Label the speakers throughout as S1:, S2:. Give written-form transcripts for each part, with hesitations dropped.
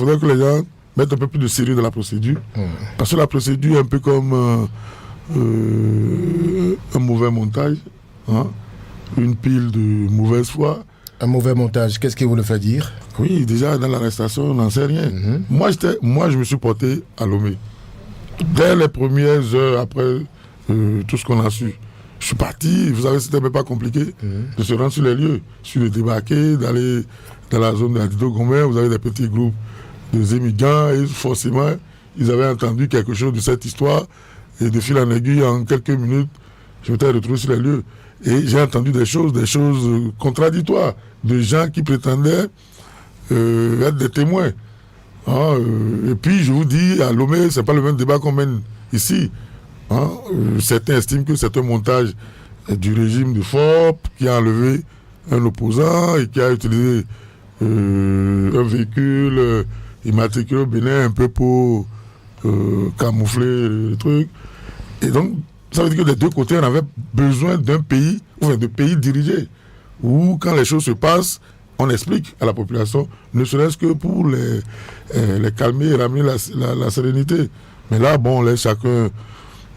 S1: Il faudrait que les gens mettent un peu plus de sérieux dans la procédure. Parce que la procédure est un peu comme un mauvais montage, hein, une pile de mauvaise foi.
S2: Un mauvais montage, qu'est-ce qui vous le fait dire?
S1: Oui, déjà dans l'arrestation, on n'en sait rien. Moi, je me suis porté à Lomé. Dès les premières heures après tout ce qu'on a su, je suis parti. Vous savez, c'était même pas compliqué de se rendre sur les lieux, sur le débarquer, d'aller dans la zone de la Dido-Gomère. Vous avez des petits groupes de émigrants et forcément, ils avaient entendu quelque chose de cette histoire. Et de fil en aiguille, en quelques minutes, je m'étais retrouvé sur les lieux. Et j'ai entendu des choses contradictoires, de gens qui prétendaient être des témoins. Et puis, je vous dis, à Lomé, ce n'est pas le même débat qu'on mène ici. Certains estiment que c'est un montage du régime de FOP qui a enlevé un opposant et qui a utilisé un véhicule immatriculé au Bénin un peu pour camoufler le truc. Et donc, ça veut dire que des deux côtés, on avait besoin d'un pays, enfin de pays dirigés, où quand les choses se passent, on explique à la population, ne serait-ce que pour les calmer et ramener la sérénité. Mais là, bon, on laisse chacun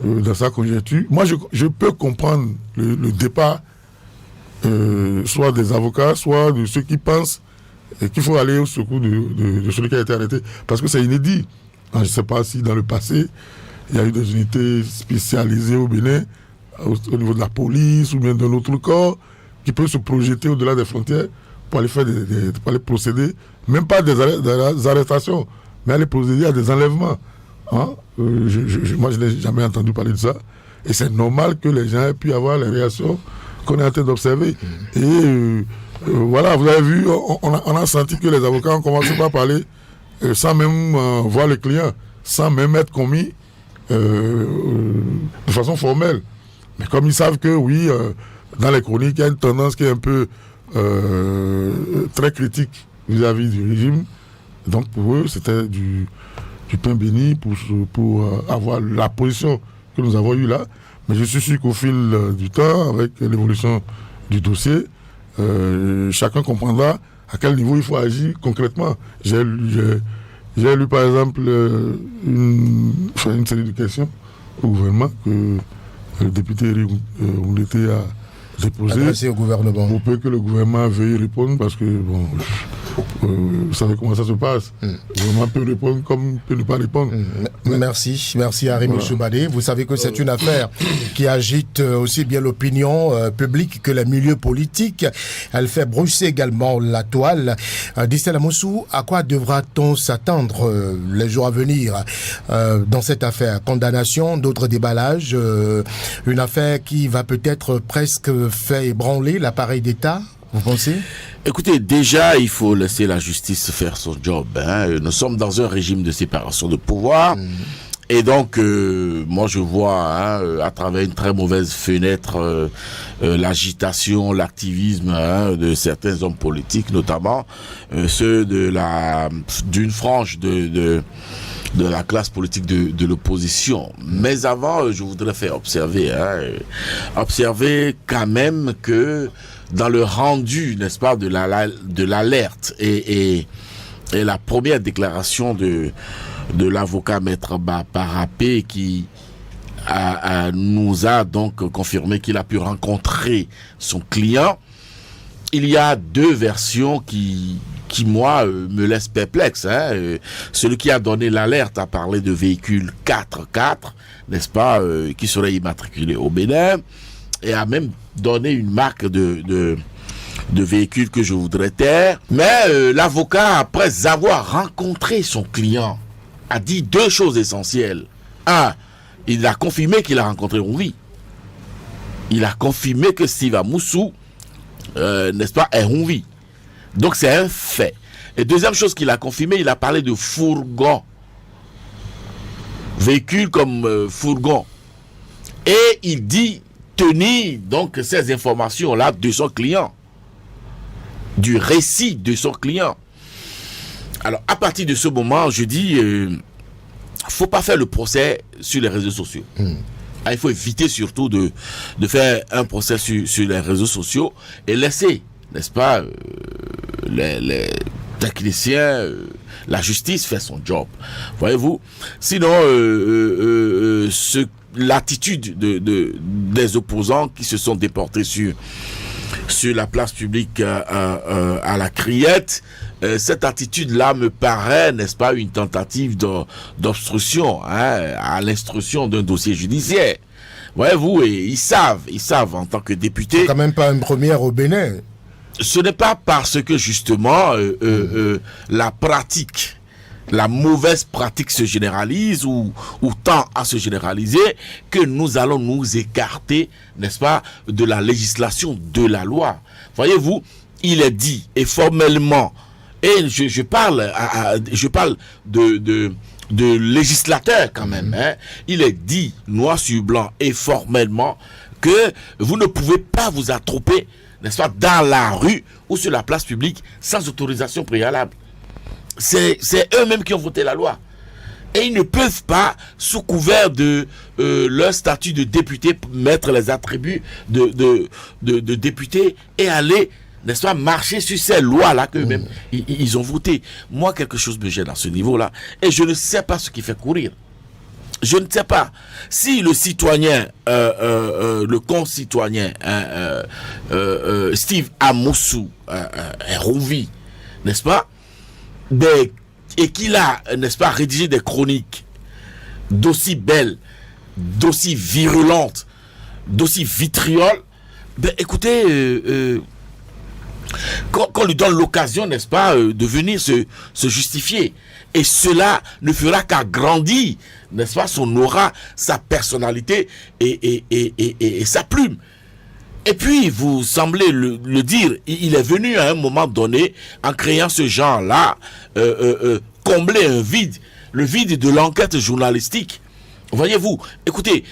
S1: dans sa conjoncture. Moi, je peux comprendre le départ, soit des avocats, soit de ceux qui pensent qu'il faut aller au secours de celui qui a été arrêté. Parce que c'est inédit. Je ne sais pas si dans le passé, il y a eu des unités spécialisées au Bénin, au niveau de la police ou bien d'un autre corps, qui peut se projeter au-delà des frontières pour aller faire pour aller procéder, même pas des arrestations, mais aller procéder à des enlèvements. Moi, je n'ai jamais entendu parler de ça. Et c'est normal que les gens aient pu avoir les réactions qu'on est en train d'observer. Et voilà, vous avez vu, on a senti que les avocats ont commencé par parler sans même voir le client, sans même être commis de façon formelle. Mais comme ils savent que, oui, dans les chroniques, il y a une tendance qui est un peu très critique vis-à-vis du régime. Donc pour eux, c'était du pain béni pour avoir la position que nous avons eue là. Mais je suis sûr qu'au fil du temps, avec l'évolution du dossier, chacun comprendra à quel niveau il faut agir concrètement. J'ai lu par exemple une série de questions au gouvernement que le député Eric Oundete a déposé.
S2: Adressé au gouvernement.
S1: Pour peu que le gouvernement veuille répondre, parce que bon, vous savez comment ça se passe. Le gouvernement peut répondre comme peut ne pas répondre.
S2: Merci Arimé Choubadé. Vous savez que c'est une affaire qui agite aussi bien l'opinion publique que les milieux politiques. Elle fait brusser également la toile. Distella Moussou, à quoi devra-t-on s'attendre les jours à venir dans cette affaire? Condamnation, d'autres déballages, une affaire qui va peut-être presque faire ébranler l'appareil d'État, vous pensez?
S3: Écoutez, déjà, il faut laisser la justice faire son job. Nous sommes dans un régime de séparation de pouvoir. Et donc, moi, je vois à travers une très mauvaise fenêtre l'agitation, l'activisme de certains hommes politiques, notamment ceux d'une frange de la classe politique de l'opposition. Mais avant, je voudrais faire observer quand même que dans le rendu, n'est-ce pas, de l'alerte et la première déclaration de l'avocat Maître Parapé qui nous a donc confirmé qu'il a pu rencontrer son client, il y a deux versions qui moi, me laissent perplexe. Celui qui a donné l'alerte a parlé de véhicules 4x4, n'est-ce pas, qui seraient immatriculés au Bénin, et a même donné une marque de véhicules que je voudrais taire. Mais l'avocat, après avoir rencontré son client, a dit deux choses essentielles. Un, il a confirmé qu'il a rencontré Onvi. Il a confirmé que Steve Amoussou, n'est-ce pas, est Onvi. Donc c'est un fait. Et deuxième chose qu'il a confirmé, il a parlé de fourgon. Véhicule comme fourgon. Et il dit tenir donc ces informations-là de son client. Du récit de son client. Alors à partir de ce moment, je dis, faut pas faire le procès sur les réseaux sociaux. Il faut éviter surtout de faire un procès sur les réseaux sociaux et laisser, n'est-ce pas, techniciens, la justice fait son job. Voyez-vous. Sinon, l'attitude des opposants qui se sont déportés sur la place publique à la criette, cette attitude-là me paraît, n'est-ce pas, une tentative d'obstruction à l'instruction d'un dossier judiciaire. Voyez-vous, et ils savent en tant que députés.
S2: C'est quand même pas une première au Bénin.
S3: Ce n'est pas parce que justement la mauvaise pratique se généralise ou tend à se généraliser que nous allons nous écarter, n'est-ce pas, de la législation, de la loi. Voyez-vous, il est dit et formellement, et je parle de législateur quand même, il est dit noir sur blanc et formellement que vous ne pouvez pas vous attroper, n'est-ce pas, dans la rue ou sur la place publique sans autorisation préalable. C'est eux-mêmes qui ont voté la loi. Et ils ne peuvent pas, sous couvert de leur statut de député, mettre les attributs de député et aller, n'est-ce pas, marcher sur ces lois-là qu'eux-mêmes ils ont votées. Moi, quelque chose me gêne à ce niveau-là. Et je ne sais pas ce qui fait courir. Je ne sais pas si le citoyen, le concitoyen, Steve Amoussou Rouvi, n'est-ce pas, et qu'il a, n'est-ce pas, rédigé des chroniques d'aussi belles, d'aussi virulentes, d'aussi vitrioles, écoutez, qu'on lui donne l'occasion, n'est-ce pas, de venir se justifier. Et cela ne fera qu'agrandir, n'est-ce pas, son aura, sa personnalité et sa plume. Et puis, vous semblez le dire, il est venu à un moment donné, en créant ce genre-là, combler un vide, le vide de l'enquête journalistique. Voyez-vous, écoutez,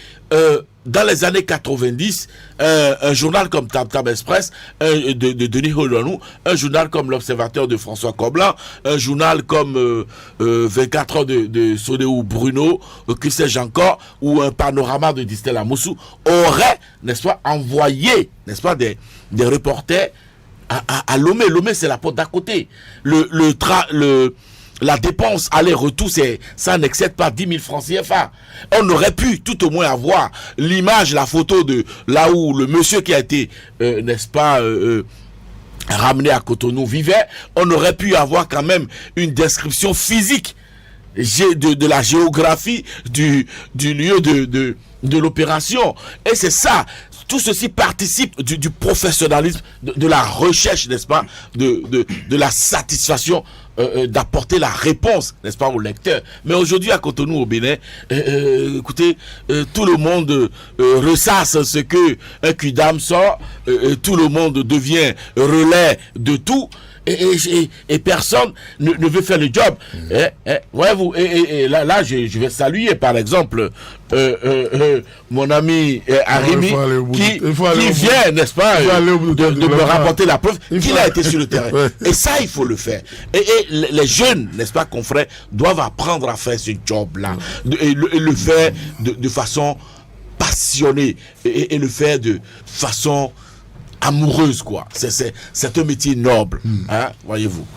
S3: dans les années 90, un journal comme Tam Tam Express, de Denis Holonou, un journal comme L'Observateur de François Coblan, un journal comme 24 heures de Sodéou Bruno, que sais-je encore, ou un panorama de Distel Amoussou, auraient, n'est-ce pas, envoyé, n'est-ce pas, des reporters à Lomé. Lomé, c'est la porte d'à côté. La dépense aller-retour, ça n'excède pas 10 000 francs CFA. On aurait pu tout au moins avoir l'image, la photo de là où le monsieur qui a été, n'est-ce pas, ramené à Cotonou vivait. On aurait pu avoir quand même une description physique de la géographie du lieu de l'opération. Et c'est ça. Tout ceci participe du professionnalisme, de la recherche, n'est-ce pas, de la satisfaction, d'apporter la réponse, n'est-ce pas, au lecteur. Mais aujourd'hui, à Cotonou, au Bénin, écoutez, tout le monde ressasse ce que un Kudam sort, tout le monde devient relais de tout. Et personne ne veut faire le job. Voyez-vous, et là je vais saluer par exemple mon ami Arimi qui vient, n'est-ce pas, de me rapporter la preuve qu'il a été sur le terrain. Et ça, il faut le faire. Et les jeunes, n'est-ce pas, confrères, doivent apprendre à faire ce job-là et le faire de façon passionnée et le faire de façon amoureuse, quoi. C'est un métier noble, voyez-vous.